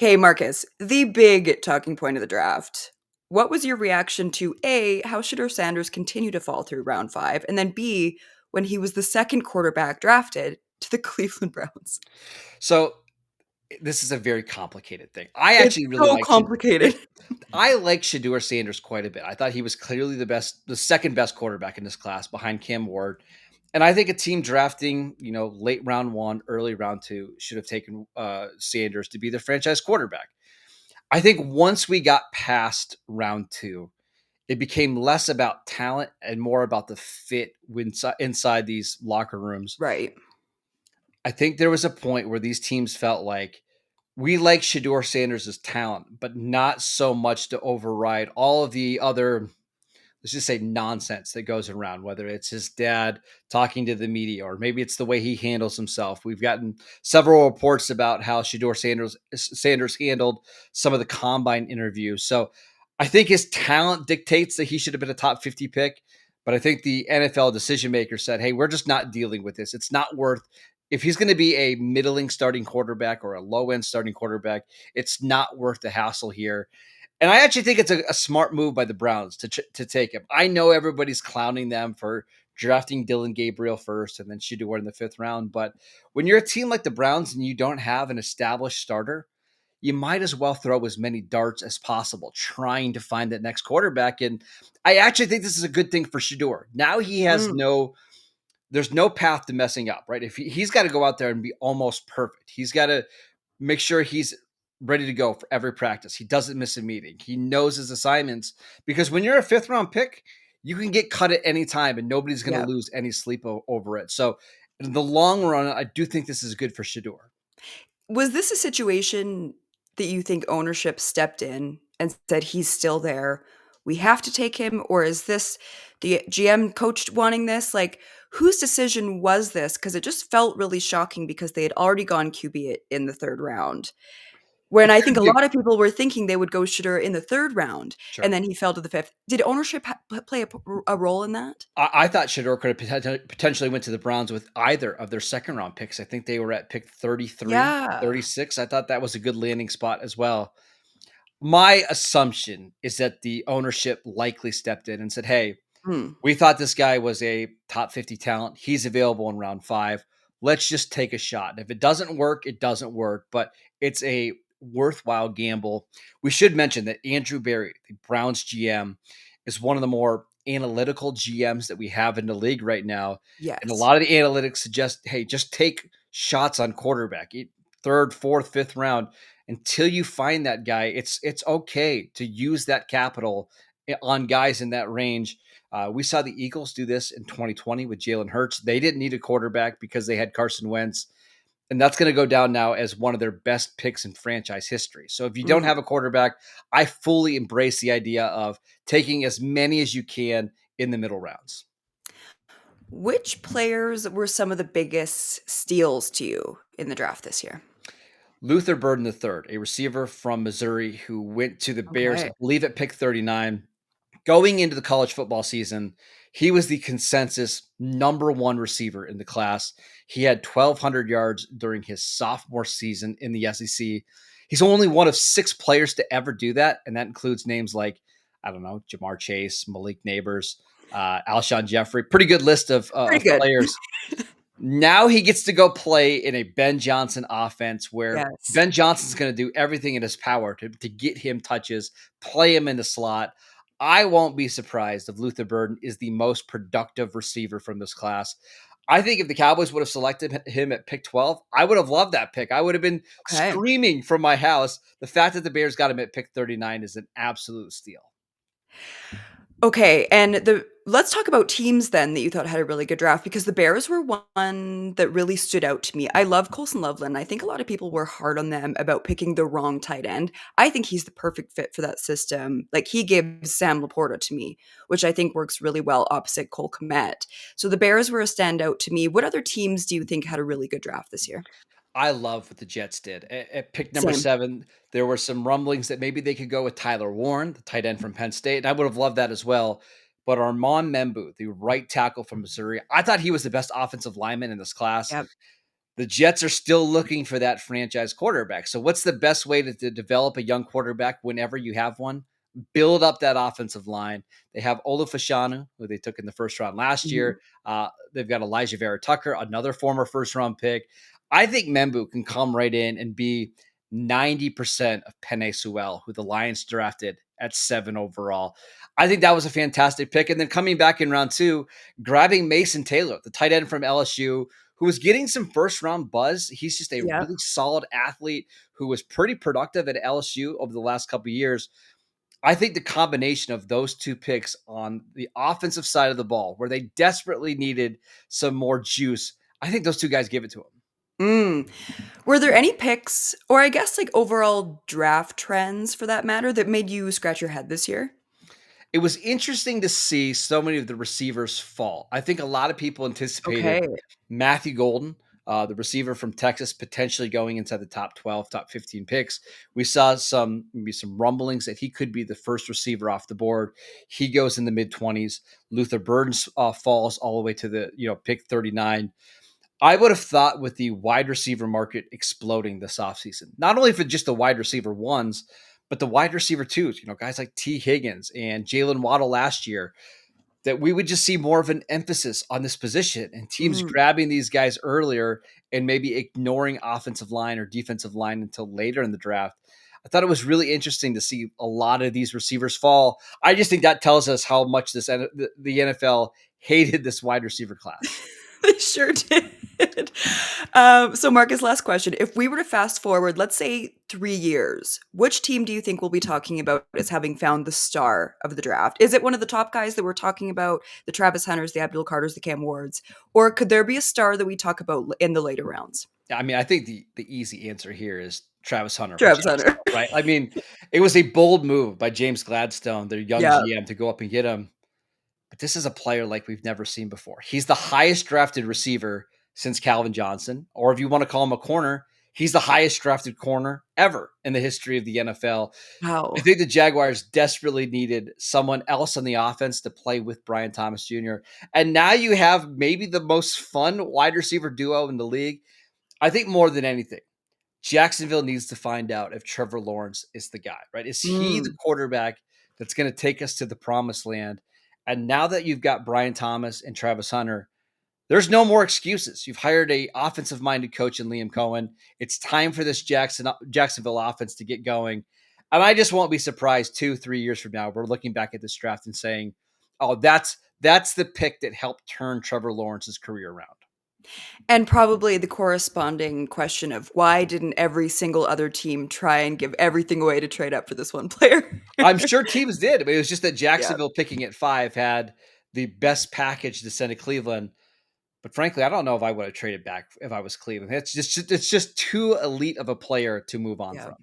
Okay, Marcus, the big talking point of the draft. What was your reaction to A, how should Sanders continue to fall through round five? And then B, when he was the second quarterback drafted to the Cleveland Browns? So this is a very complicated thing. I It's actually really so like Shad complicated. it I like Shador Sanders quite a bit. I thought he was clearly the second best quarterback in this class behind Cam Ward. And I think a team drafting, late round one, early round two should have taken Sanders to be the franchise quarterback. I think once we got past round two, it became less about talent and more about the fit inside these locker rooms. Right. I think there was a point where these teams felt like we like Shador Sanders' talent, but not so much to override all of the other, let's just say, nonsense that goes around, whether it's his dad talking to the media or maybe it's the way he handles himself. We've gotten several reports about how Shador Sanders handled some of the combine interviews. So I think his talent dictates that he should have been a top 50 pick. But I think the NFL decision maker said, hey, we're just not dealing with this. It's not worth, if he's going to be a middling starting quarterback or a low end starting quarterback, it's not worth the hassle here. And I actually think it's a smart move by the Browns to take him. I know everybody's clowning them for drafting Dylan Gabriel first and then Shedeur in the fifth round. But when you're a team like the Browns and you don't have an established starter, you might as well throw as many darts as possible trying to find that next quarterback. And I actually think this is a good thing for Shedeur. Now he has Mm, there's no path to messing up, right? If he's got to go out there and be almost perfect, he's got to make sure he's ready to go for every practice. He doesn't miss a meeting. He knows his assignments because when you're a fifth round pick, you can get cut at any time and nobody's going to yeah. lose any sleep over it. So in the long run, I do think this is good for Shador. Was this a situation that you think ownership stepped in and said he's still there? We have to take him, or is this the GM coach wanting this? Like, whose decision was this? Because it just felt really shocking because they had already gone QB in the third round. When It I think could a be lot of people were thinking they would go Shooter in the third round, and sure. then he fell to the fifth. Did ownership play a role in that? I thought Shador could have potentially went to the Browns with either of their second round picks. I think they were at pick 33, Yeah. 36. I thought that was a good landing spot as well. My assumption is that the ownership likely stepped in and said, hey, Hmm. we thought this guy was a top 50 talent. He's available in round five. Let's just take a shot. If it doesn't work, it doesn't work, but it's a worthwhile gamble. We should mention that Andrew Berry, the Browns GM, is one of the more analytical GMs that we have in the league right now. And a Yes. lot of the analytics suggest, hey, just take shots on quarterback, third, fourth, fifth round until you find that guy. It's okay to use that capital on guys in that range. We saw the Eagles do this in 2020 with Jalen Hurts. They didn't need a quarterback because they had Carson Wentz, and that's going to go down now as one of their best picks in franchise history. So if you don't Mm. have a quarterback, I fully embrace the idea of taking as many as you can in the middle rounds. Which players were some of the biggest steals to you in the draft this year? Luther Burden III, a receiver from Missouri who went to the Bears, I Okay. believe at pick 39. Going into the college football season, he was the consensus number one receiver in the class. He had 1,200 yards during his sophomore season in the SEC. He's only one of six players to ever do that, and that includes names like, I don't know, Jamar Chase, Malik Neighbors, Alshon Jeffrey. Pretty good list Pretty of good. players. Now he gets to go play in a Ben Johnson offense where Yes. Ben Johnson's going to do everything in his power to get him touches, play him in the slot. I won't be surprised if Luther Burden is the most productive receiver from this class. I think if the Cowboys would have selected him at pick 12, I would have loved that pick. I would have been Okay. screaming from my house. The fact that the Bears got him at pick 39 is an absolute steal. Okay, and let's talk about teams then that you thought had a really good draft because the Bears were one that really stood out to me. I love Colson Loveland. I think a lot of people were hard on them about picking the wrong tight end. I think he's the perfect fit for that system. Like he gives Sam Laporta to me, which I think works really well opposite Cole Kmet. So the Bears were a standout to me. What other teams do you think had a really good draft this year? I love what the Jets did. At pick number Same. 7, there were some rumblings that maybe they could go with Tyler Warren, the tight end from Penn State, and I would have loved that as well. But Armand Membu, the right tackle from Missouri, I thought he was the best offensive lineman in this class. Yep. The Jets are still looking for that franchise quarterback. So, what's the best way to develop a young quarterback whenever you have one? Build up that offensive line. They have Olafashanu, who they took in the first round last Mhm. year. They've got Elijah Vera Tucker, another former first round pick. I think Membu can come right in and be 90% of Penei Sewell, who the Lions drafted at 7 overall. I think that was a fantastic pick. And then coming back in round 2, grabbing Mason Taylor, the tight end from LSU, who was getting some first round buzz. He's just a Yeah. really solid athlete who was pretty productive at LSU over the last couple of years. I think the combination of those two picks on the offensive side of the ball, where they desperately needed some more juice, I think those two guys give it to him. Mm. Were there any picks, or I guess like overall draft trends for that matter, that made you scratch your head this year? It was interesting to see so many of the receivers fall. I think a lot of people anticipated Okay. Matthew Golden, the receiver from Texas, potentially going inside the top 12, top 15 picks. We saw maybe some rumblings that he could be the first receiver off the board. He goes in the mid 20s. Luther Burns falls all the way to the pick 39. I would have thought with the wide receiver market exploding this offseason, not only for just the wide receiver ones, but the wide receiver twos, guys like T. Higgins and Jalen Waddle last year, that we would just see more of an emphasis on this position and teams Mm. grabbing these guys earlier and maybe ignoring offensive line or defensive line until later in the draft. I thought it was really interesting to see a lot of these receivers fall. I just think that tells us how much the NFL hated this wide receiver class. They sure did. So, Marcus, last question. If we were to fast forward, let's say 3 years, which team do you think we'll be talking about as having found the star of the draft? Is it one of the top guys that we're talking about, the Travis Hunters, the Abdul Carters, the Cam Wards? Or could there be a star that we talk about in the later rounds? I mean, I think the easy answer here is Travis Hunter from Travis Hunter. Jacksonville, right? I mean, it was a bold move by James Gladstone, their young Yeah. GM, to go up and get him. But this is a player like we've never seen before. He's the highest drafted receiver since Calvin Johnson, or if you want to call him a corner, he's the highest drafted corner ever in the history of the NFL. I Wow. think the Jaguars desperately needed someone else on the offense to play with Brian Thomas Jr. And now you have maybe the most fun wide receiver duo in the league. I think more than anything, Jacksonville needs to find out if Trevor Lawrence is the guy, right? Is he the Mm. quarterback that's going to take us to the promised land? And now that you've got Brian Thomas and Travis Hunter, there's no more excuses. You've hired a offensive minded coach in Liam Cohen. It's time for this Jacksonville offense to get going. And I just won't be surprised 2-3 years from now, we're looking back at this draft and saying, oh, that's the pick that helped turn Trevor Lawrence's career around. And probably the corresponding question of why didn't every single other team try and give everything away to trade up for this one player? I'm sure teams did. But it was just that Yeah. Jacksonville picking at 5 had the best package to send to Cleveland. But frankly, I don't know if I would have traded back if I was Cleveland. It's just too elite of a player to move on Yeah. from.